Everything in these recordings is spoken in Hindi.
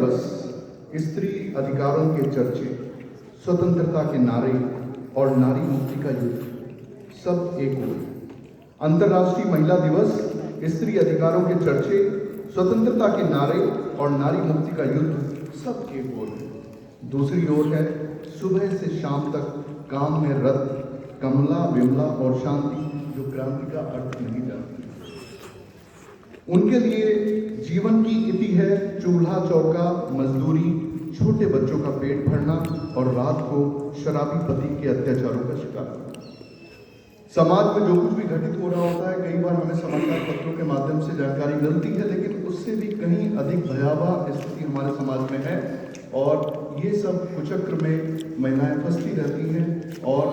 दिवस, स्त्री अधिकारों के चर्चे, स्वतंत्रता के नारे और नारी मुक्ति का युद्ध सब एक हो। अंतर्राष्ट्रीय महिला दिवस, स्त्री अधिकारों के चर्चे, स्वतंत्रता के नारे और नारी मुक्ति का युद्ध सब एक ओर है। दूसरी ओर है सुबह से शाम तक काम में रत कमला, विमला और शांति, जो क्रांति का अर्थ नहीं जानती। उनके लिए जीवन की इति है चूल्हा चौका, मजदूरी, छोटे बच्चों का पेट भरना और रात को शराबी पति के अत्याचारों का शिकार होना। समाज में जो कुछ भी घटित हो रहा होता है, कई बार हमें समाचार पत्रों के माध्यम से जानकारी मिलती है, लेकिन उससे भी कहीं अधिक भयावह स्थिति हमारे समाज में है और ये सब कुचक्र में महिलाएं फंसती रहती हैं और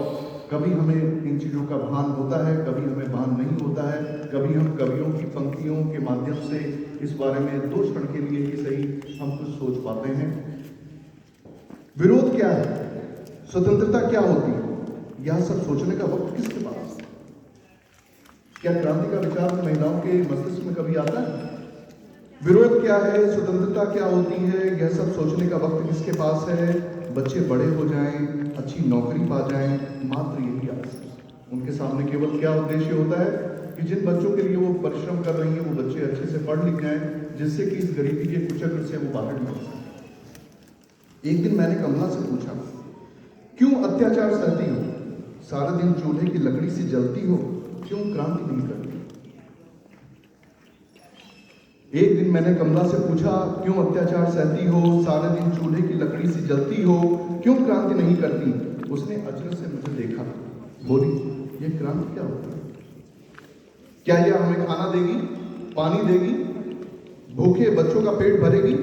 कभी हमें इन चीज़ों का भान होता है, कभी हमें भान नहीं होता है। कभी हम कवियों की पंक्तियों के माध्यम से इस बारे में 2 क्षण के लिए ही सही हम कुछ सोच पाते हैं। विरोध क्या है, स्वतंत्रता क्या होती है, यह सब सोचने का वक्त किसके पास है? क्या क्रांति का विचार महिलाओं के मस्तिष्क में कभी आता है? विरोध क्या है, स्वतंत्रता क्या होती है, यह सब सोचने का वक्त किसके पास है? बच्चे बड़े हो जाएं, अच्छी नौकरी पा जाएं, मात्र यही आस है। उनके सामने केवल क्या उद्देश्य होता है कि जिन बच्चों के लिए वो परिश्रम कर रही हैं, वो बच्चे अच्छे से पढ़ लिख जाएं, जिससे कि इस गरीबी के कुचक्र से वो बाहर निकल सकें। एक दिन मैंने कमला से पूछा, क्यों अत्याचार सहती हो? सारा दिन चूल्हे की लकड़ी से जलती हो, क्यों क्रांति नहीं करती? एक दिन मैंने कमला से पूछा, क्यों अत्याचार सहती हो, सारे दिन चूल्हे की लकड़ी से जलती हो, क्यों क्रांति नहीं करती? उसने अचरज से मुझे देखा, बोली, ये क्रांति क्या होती है? क्या यह हमें खाना देगी, पानी देगी, भूखे बच्चों का पेट भरेगी?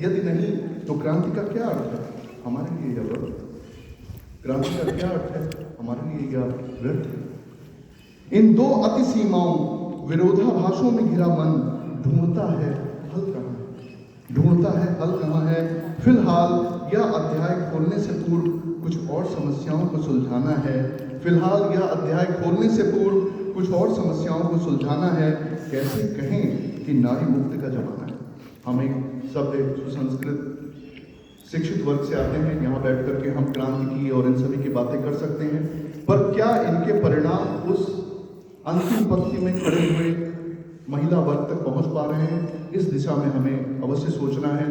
यदि नहीं तो क्रांति का क्या अर्थ है? हमारे लिए यह व्यर्थ। क्रांति का क्या अर्थ है? हमारे लिए यह व्यर्थ है। इन 2 अति सीमाओं, विरोधाभासों में घिरा मन ढूंढता है हल कहाँ है? ढूंढता है हल कहाँ है? फिलहाल यह अध्याय खोलने से पूर्व कुछ और समस्याओं को सुलझाना है। फिलहाल यह अध्याय खोलने से पूर्व कुछ और समस्याओं को सुलझाना है। कैसे कहें कि नारी मुक्ति का जमाना है। हम एक सभ्य सुसंस्कृत शिक्षित वर्ग से आते हैं, यहाँ बैठ करके हम क्रांति की और इन सभी की बातें कर सकते हैं, पर क्या इनके परिणाम उस अंतिम पंक्ति में खड़े हुए महिला वर्ग तक पहुंच पा रहे हैं? इस दिशा में हमें अवश्य सोचना है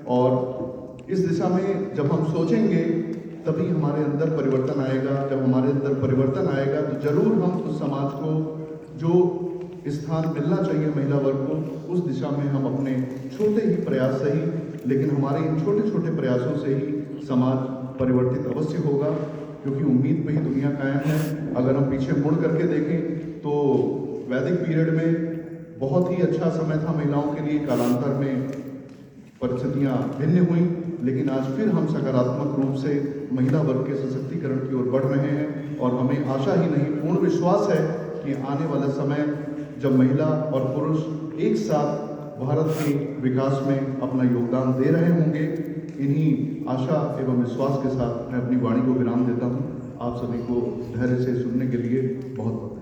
और इस दिशा में जब हम सोचेंगे तभी हमारे अंदर परिवर्तन आएगा। जब हमारे अंदर परिवर्तन आएगा तो जरूर हम उस समाज को जो स्थान मिलना चाहिए महिला वर्ग को, उस दिशा में हम अपने छोटे ही प्रयास से ही, लेकिन हमारे इन छोटे छोटे प्रयासों से ही समाज परिवर्तित अवश्य होगा, क्योंकि उम्मीद पे ही दुनिया कायम है। अगर हम पीछे मुड़ करके देखें तो वैदिक पीरियड में बहुत ही अच्छा समय था महिलाओं के लिए, कालांतर में परिस्थितियां भिन्न हुई, लेकिन आज फिर हम सकारात्मक रूप से महिला वर्ग के सशक्तिकरण की ओर बढ़ रहे हैं और हमें आशा ही नहीं पूर्ण विश्वास है कि आने वाला समय जब महिला और पुरुष एक साथ भारत के विकास में अपना योगदान दे रहे होंगे। इन्हीं आशा एवं विश्वास के साथ मैं अपनी वाणी को विराम देता हूँ। आप सभी को धैर्य से सुनने के लिए बहुत बहुत